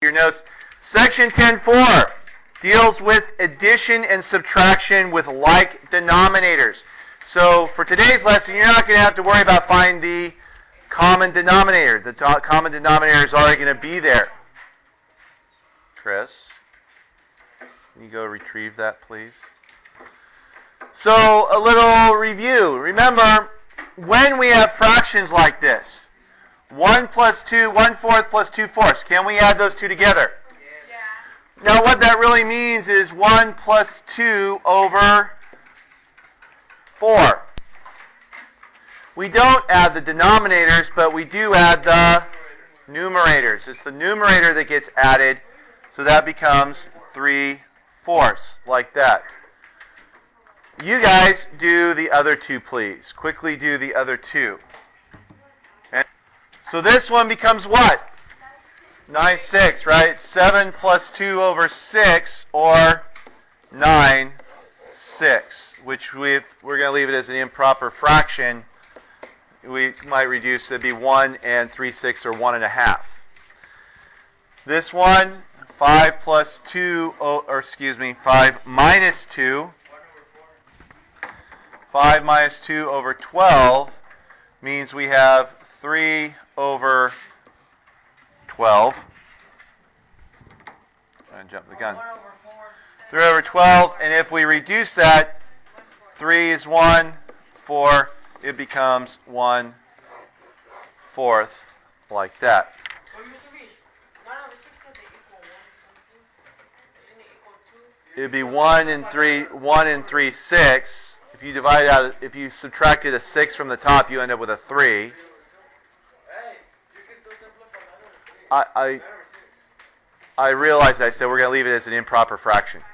Your notes. Section 10.4 deals with addition and subtraction with like denominators. So for today's lesson, you're not going to have to worry about finding the common denominator. The common denominator is already going to be there. Chris, can you go retrieve that, please? So a little review. Remember, when we have fractions like this, 1 plus 2, 1/4 plus 2/4. Can we add those two together? Yeah. Now what that really means is 1 plus 2 over 4. We don't add the denominators, but we do add the numerators. It's the numerator that gets added, so that becomes 3/4, like that. You guys do the other two, please. Quickly do the other two. So this one becomes what? 9/6, right? 7 plus 2 over 6, or 9/6, which we're going to leave it as an improper fraction. We might reduce it to be 1 and 3/6, or 1 1/2. This one, 5 plus 2, or excuse me, 5 minus 2. 5 minus 2 over 12 means we have 3 over 12. I'm going to jump the gun. 3 over 12, and if we reduce that, 3 is 1, 4, it becomes 1/4, like that. It would be 1 and 3/6. If you divide out, if you subtracted a 6 from the top, you end up with a 3. I realized I said we're going to leave it as an improper fraction.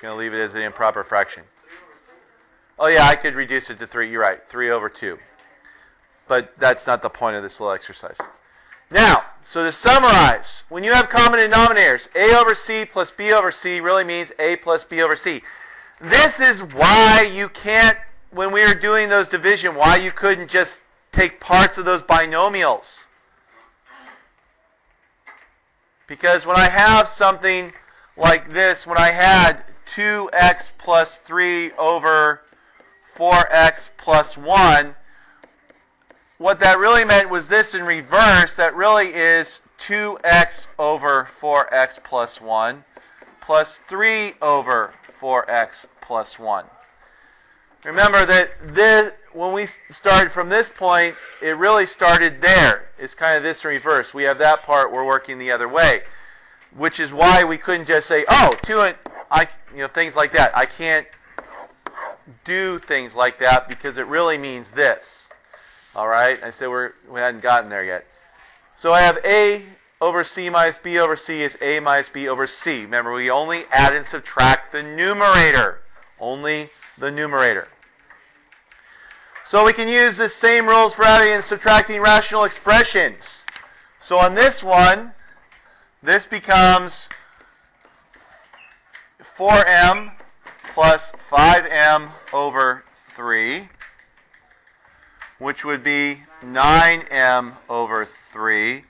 Going to leave it as an improper fraction. Oh yeah, I could reduce it to 3. You're right, 3 over 2. But that's not the point of this little exercise. Now, so to summarize, when you have common denominators, A over C plus B over C really means A plus B over C. This is why you can't, when we were doing those division, why you couldn't just take parts of those binomials. Because when I have something like this, when I had 2x plus 3 over 4x plus 1, what that really meant was this in reverse. That really is 2x over 4x plus 1 plus 3 over 4x plus 1. Remember that when we started from this point, it really started there. It's kind of this in reverse. We have that part, we're working the other way. Which is why we couldn't just say, oh, 2 and, things like that. I can't do things like that because it really means this. All right? I said we hadn't gotten there yet. So I have A over C minus B over C is A minus B over C. Remember, we only add and subtract the numerator. Only the numerator. So we can use the same rules for adding and subtracting rational expressions. So on this one, this becomes 4m plus 5m over 3, which would be 9m over 3.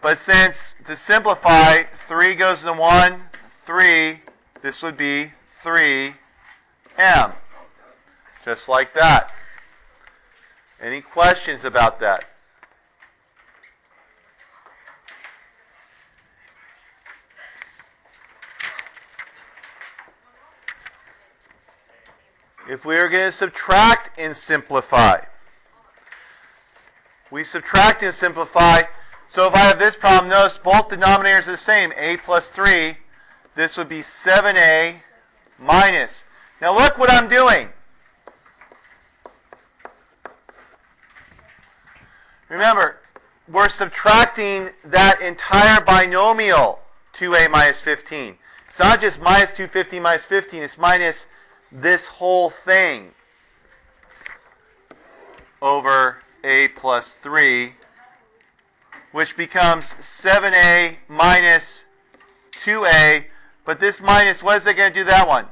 But since, to simplify, 3 goes to 1, 3, this would be 3m. Just like that. Any questions about that? If we are going to subtract and simplify, we subtract and simplify. So if I have this problem, notice both denominators are the same, a plus 3. This would be 7a minus. Now look what I'm doing. Remember, we're subtracting that entire binomial, 2a minus 15. It's not just minus 250 minus 15, it's minus this whole thing over a plus 3, which becomes 7a minus 2a. But this minus, what is it going to do that one?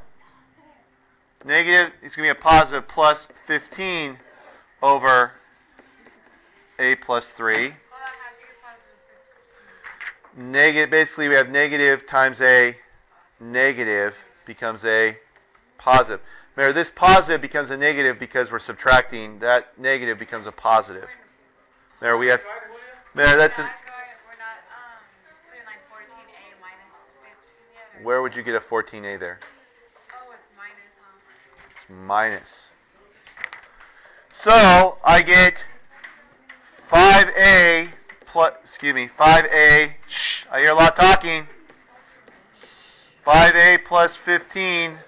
Negative, it's going to be a positive plus 15 over a plus 3. negative, basically we have negative times a negative becomes a positive. Remember, this positive becomes a negative because we're subtracting. That negative becomes a positive. There we have. There, that's. We're not putting like 14a minus 15 yet? Where would you get a 14a there? Oh, it's minus, huh? It's minus. So I get 5a plus. Excuse me, 5a. Shh, I hear a lot talking. 5a plus 15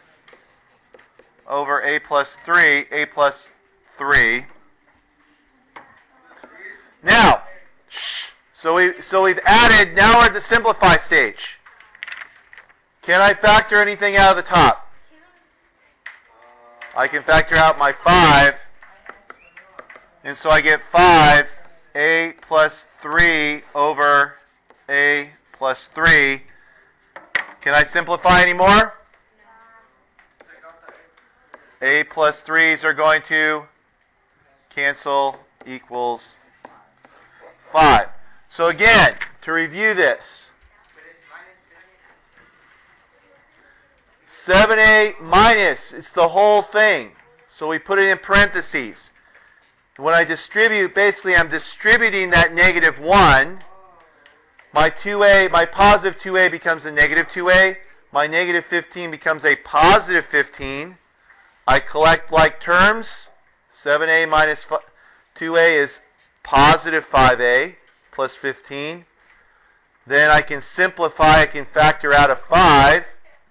over a plus 3, a plus 3. Now, so we've added, now we're at the simplify stage. Can I factor anything out of the top? I can factor out my 5, and so I get 5a plus 3 over a plus 3. Can I simplify any more? A plus 3's are going to cancel, equals 5. So again, to review this, 7a minus, it's the whole thing. So we put it in parentheses. When I distribute, basically I'm distributing that negative 1. My 2a, my positive 2a becomes a negative 2a. My negative 15 becomes a positive 15. I collect like terms. 7a minus 2a is positive 5a plus 15. Then I can simplify. I can factor out a 5.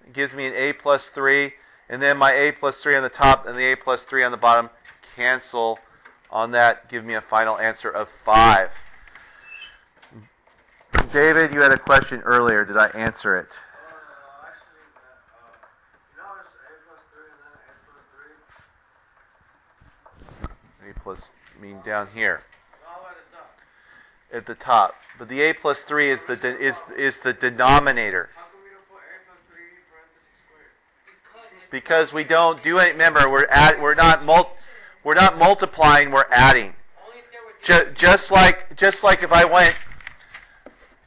It gives me an a plus 3. And then my a plus 3 on the top and the a plus 3 on the bottom cancel on that. Give me a final answer of 5. David, you had a question earlier. Did I answer it? A plus, I mean down here. At the top. But the a plus 3 is the denominator. How come we don't put a plus 3 parentheses squared? Because we don't do it. Remember, we're not multiplying. We're adding. Only if there were Just like if I went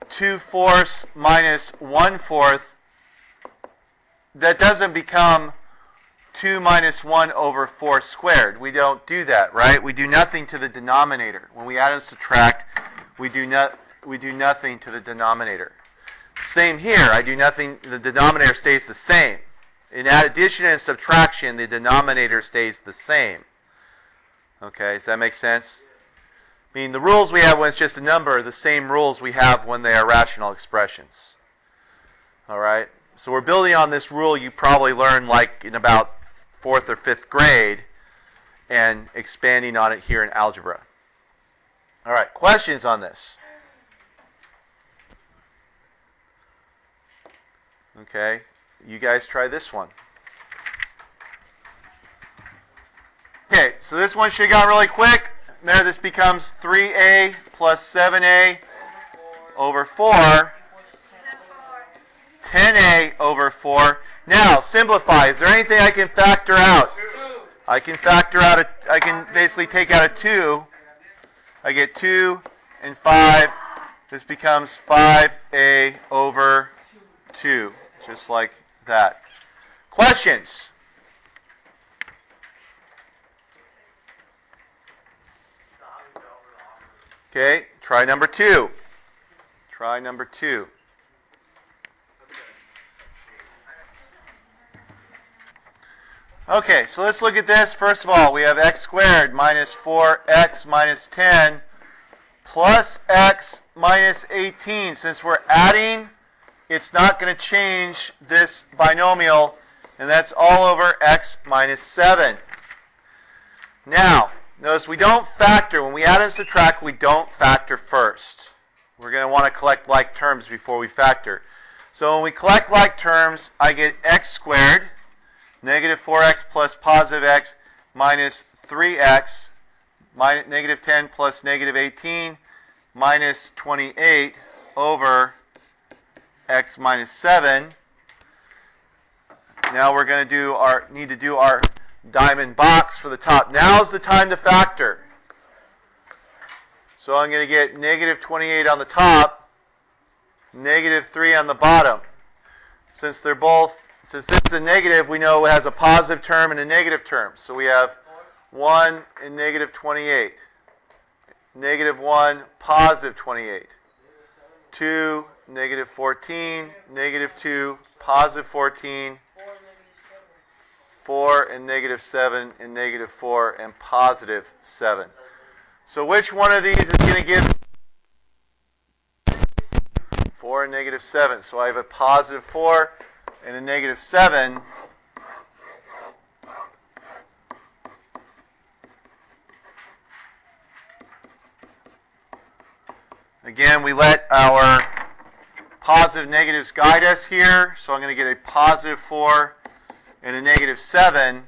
2/4 minus 1/4, that doesn't become 2 minus 1 over 4 squared. We don't do that, right? We do nothing to the denominator. When we add and subtract, we do nothing to the denominator. Same here. I do nothing. The denominator stays the same. In addition and subtraction, the denominator stays the same. Okay, does that make sense? I mean, the rules we have when it's just a number are the same rules we have when they are rational expressions. All right? So we're building on this rule you probably learned like in about 4th or 5th grade and expanding on it here in algebra. All right, questions on this? Okay, you guys try this one. Okay, so this one should have gone really quick. There, this becomes 3a plus 7a over 4. 10a over 4. Now, simplify. Is there anything I can factor out? I can factor out I can basically take out a 2. I get 2 and 5. This becomes 5a over 2. Just like that. Questions? Okay, try number 2. Try number 2. Okay, so let's look at this. First of all, we have x squared minus 4x minus 10 plus x minus 18. Since we're adding, it's not going to change this binomial, and that's all over x minus 7. Now, notice we don't factor. When we add and subtract, we don't factor first. We're going to want to collect like terms before we factor. So when we collect like terms, I get x squared, negative 4x plus positive x minus 3x, negative 10 plus negative 18 minus 28 over x minus 7. Now we're going to need to do our diamond box for the top. Now's the time to factor. So I'm going to get negative 28 on the top negative 3 on the bottom. Since this is a negative, we know it has a positive term and a negative term. So we have 1 and negative 28. Negative 1, positive 28. 2, negative 14. Negative 2, positive 14. 4 and negative 7 and negative 4 and positive 7. So which one of these is going to give 4 and negative 7? So I have a positive 4 and a negative 7. Again, we let our positive negatives guide us here. So I'm going to get a positive 4 and a negative 7,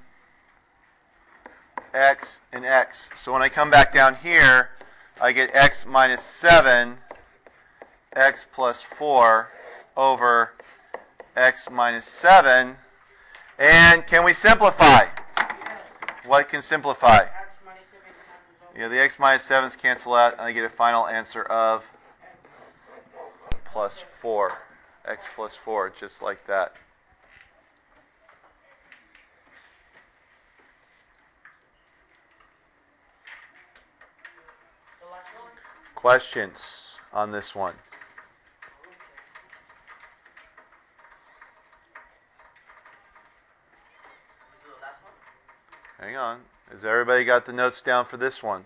x and x. So when I come back down here, I get x minus 7, x plus 4 over x minus 7. And can we simplify? What can simplify? Yeah, the x minus 7's cancel out, and I get a final answer of plus 4. X plus 4, just like that. Questions on this one? Hang on. Has everybody got the notes down for this one?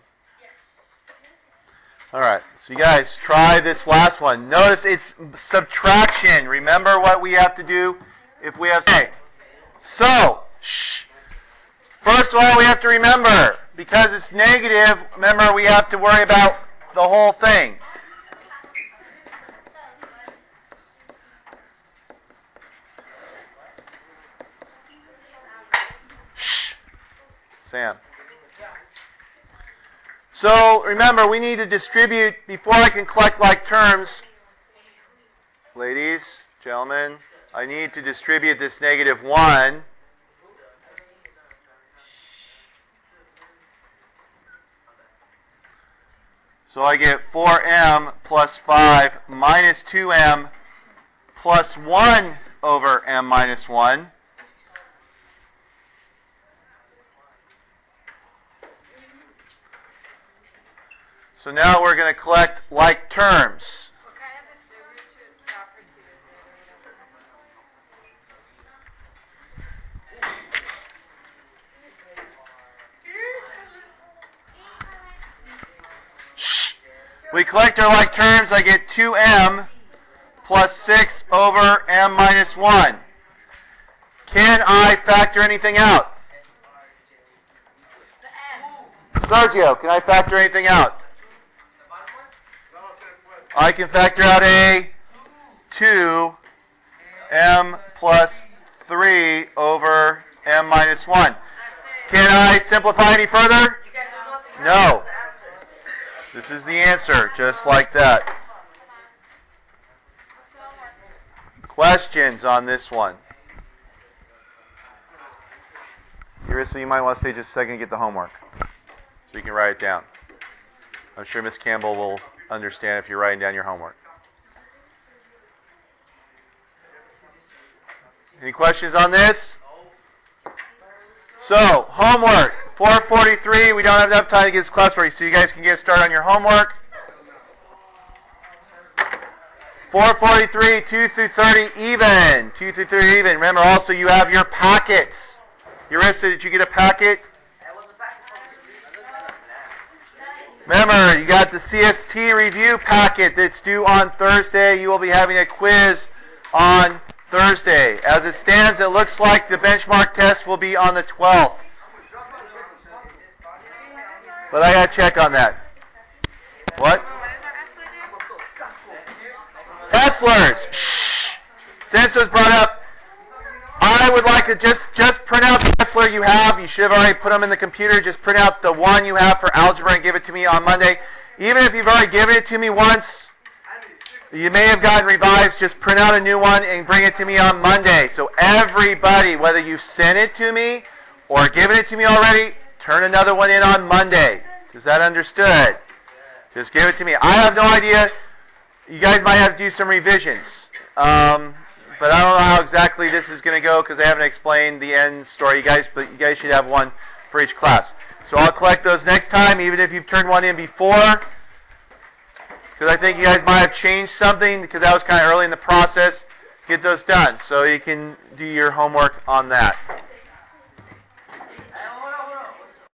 All right. So you guys try this last one. Notice it's subtraction. Remember what we have to do if we have... So, first of all, we have to remember, because it's negative, remember we have to worry about the whole thing. Sam. So remember, we need to distribute before I can collect like terms. Ladies, gentlemen, I need to distribute this negative 1. So I get 4m plus 5 minus 2m plus 1 over m minus 1. So now we're going to collect like terms. What kind of distributive property is it? We collect our like terms. I get 2m plus 6 over m minus 1. Can I factor anything out? Sergio, can I factor anything out? I can factor out a 2m plus 3 over m minus 1. Can I simplify any further? No. This is the answer, just like that. Questions on this one? Carissa, you might want to stay just a second and get the homework so you can write it down. I'm sure Miss Campbell will understand if you're writing down your homework. Any questions on this? So, homework. 4:43. We don't have enough time to get this class ready, so you guys can get started on your homework. 4:43, 2 through 30 even. 2 through 30 even. Remember also you have your packets. Urissa, did you get a packet? Remember, you got the CST review packet that's due on Thursday. You will be having a quiz on Thursday. As it stands, it looks like the benchmark test will be on the 12th. But I got to check on that. What? Esslers. Shh. Since it was brought up, I would like to just print out the Essler you have. You should have already put them in the computer. Just print out the one you have for algebra and give it to me on Monday. Even if you've already given it to me once, you may have gotten revised. Just print out a new one and bring it to me on Monday. So everybody, whether you sent it to me or given it to me already, turn another one in on Monday. Is that understood? Just give it to me. I have no idea you guys might have to do some revisions. But I don't know how exactly this is going to go because I haven't explained the end story. But you guys should have one for each class. So I'll collect those next time, even if you've turned one in before. Because I think you guys might have changed something because that was kind of early in the process. Get those done so you can do your homework on that.